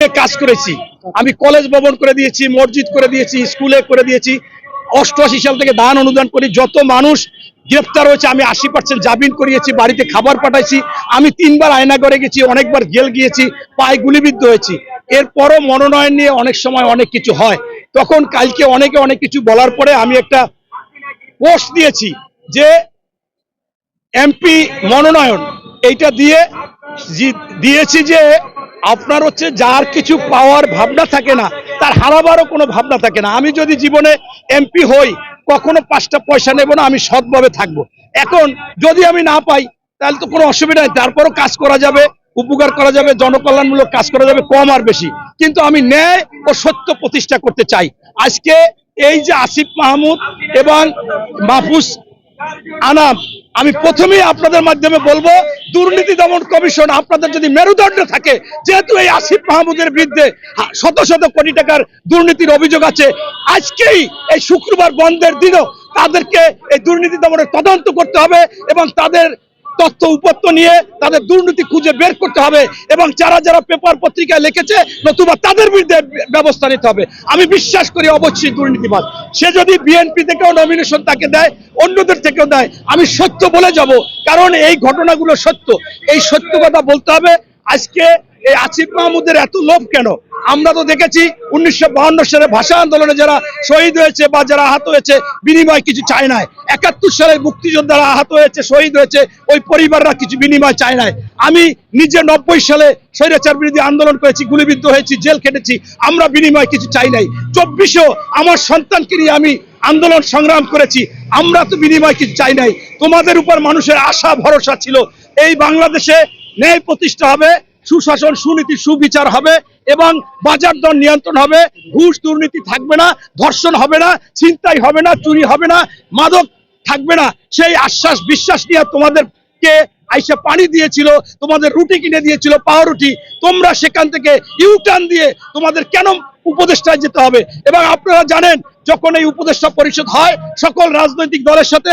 কাজ করেছি। আমি কলেজ ভবন করে দিয়েছি, মসজিদ করে দিয়েছি, স্কুলে করে দিয়েছি। 88 সাল থেকে দান অনুদান করি। যত মানুষ গ্রেফতার হয়েছে আমি 80% জামিন করিয়েছি, বাড়িতে খাবার পাঠাইছি। আমি 3 বার আয়নাঘরে গেছি, অনেকবার জেল গিয়েছি, পায়ে গুলিবিদ্ধ হয়েছি। এরপরও মনোনয়ন নিয়ে অনেক সময় অনেক কিছু হয়। তখন কালকে অনেকে অনেক কিছু বলার পরে আমি একটা পোস্ট দিয়েছি যে এমপি মনোনয়ন এইটা দিয়েছি যে আপনার হচ্ছে যার কিছু পাওয়ার ভাবনা থাকে না তার হারাবারও কোনো ভাবনা থাকে না। আমি যদি জীবনে এমপি হই কখনো 5টা পয়সা নেব না, আমি সৎভাবে থাকবো। এখন যদি আমি না পাই তাহলে তো কোনো অসুবিধা নেই, তারপরও কাজ করা যাবে, উপকার করা যাবে, জনকল্যাণমূলক কাজ করা যাবে, কম আর বেশি। কিন্তু আমি ন্যায় ও সত্য প্রতিষ্ঠা করতে চাই। আজকে এই যে আসিফ মাহমুদ এবং মাহফুজ আনাম, আমি প্রথমেই আপনাদের মাধ্যমে বলবো, দুর্নীতি দমন কমিশন আপনাদের যদি মেরুদণ্ড থাকে, যেহেতু এই আসিফ মাহমুদের বিরুদ্ধে শত শত কোটি টাকার দুর্নীতির অভিযোগ আছে, আজকেই এই শুক্রবার বন্ধের দিনও তাদেরকে এই দুর্নীতি দমনের তদন্ত করতে হবে এবং তাদের তথ্য উপত্য নিয়ে তাদের দুর্নীতি খুঁজে বের করতে হবে এবং যারা যারা পেপার পত্রিকায় লিখেছে নতুবা তাদের বিরুদ্ধে ব্যবস্থা নিতে হবে। আমি বিশ্বাস করি অবশ্যই দুর্নীতিবাদ, সে যদি বিএনপি থেকেও নমিনেশন তাকে দেয়, অন্যদের থেকেও দেয়, আমি সত্য বলে যাব, কারণ এই ঘটনাগুলো সত্য। এই সত্য কথা বলতে হবে। আজকে এই আসিফ মাহমুদের এত লোভ কেন? আমরা তো দেখেছি 1952 সালে ভাষা আন্দোলনে যারা শহীদ হয়েছে বা যারা আহত হয়েছে বিনিময় কিছু চায় নাই। 71 সালে মুক্তিযোদ্ধারা আহত হয়েছে, শহীদ হয়েছে, ওই পরিবাররা কিছু বিনিময় চায় নাই। আমি নিজে 90 সালে স্বৈরাচার বিরোধী আন্দোলন করেছি, গুলিবিদ্ধ হয়েছি, জেল খেটেছি, আমরা বিনিময় কিছু চাই নাই। 24-এও আমার সন্তানকে নিয়ে আমি আন্দোলন সংগ্রাম করেছি, আমরা তো বিনিময় কিছু চাই নাই। তোমাদের উপর মানুষের আশা ভরসা ছিল এই বাংলাদেশে ন্যায় প্রতিষ্ঠা হবে, সুশাসন, সুনীতি, সুবিচার হবে এবং বাজার দর নিয়ন্ত্রণ হবে, ঘুষ দুর্নীতি থাকবে না, ধর্ষণ হবে না, ছিনতাই হবে না, চুরি হবে না, মাদক থাকবে না। সেই আশ্বাস বিশ্বাস নিয়ে তোমাদেরকে আইসা পানি দিয়েছিল, তোমাদের রুটি কিনে দিয়েছিল, পাউরুটি, তোমরা সেখান থেকে ইউটার্ন দিয়ে তোমাদের কেন উপদেষ্টায় যেতে হবে? এবং আপনারা জানেন যখন এই উপদেষ্টা পরিষদ হয় সকল রাজনৈতিক দলের সাথে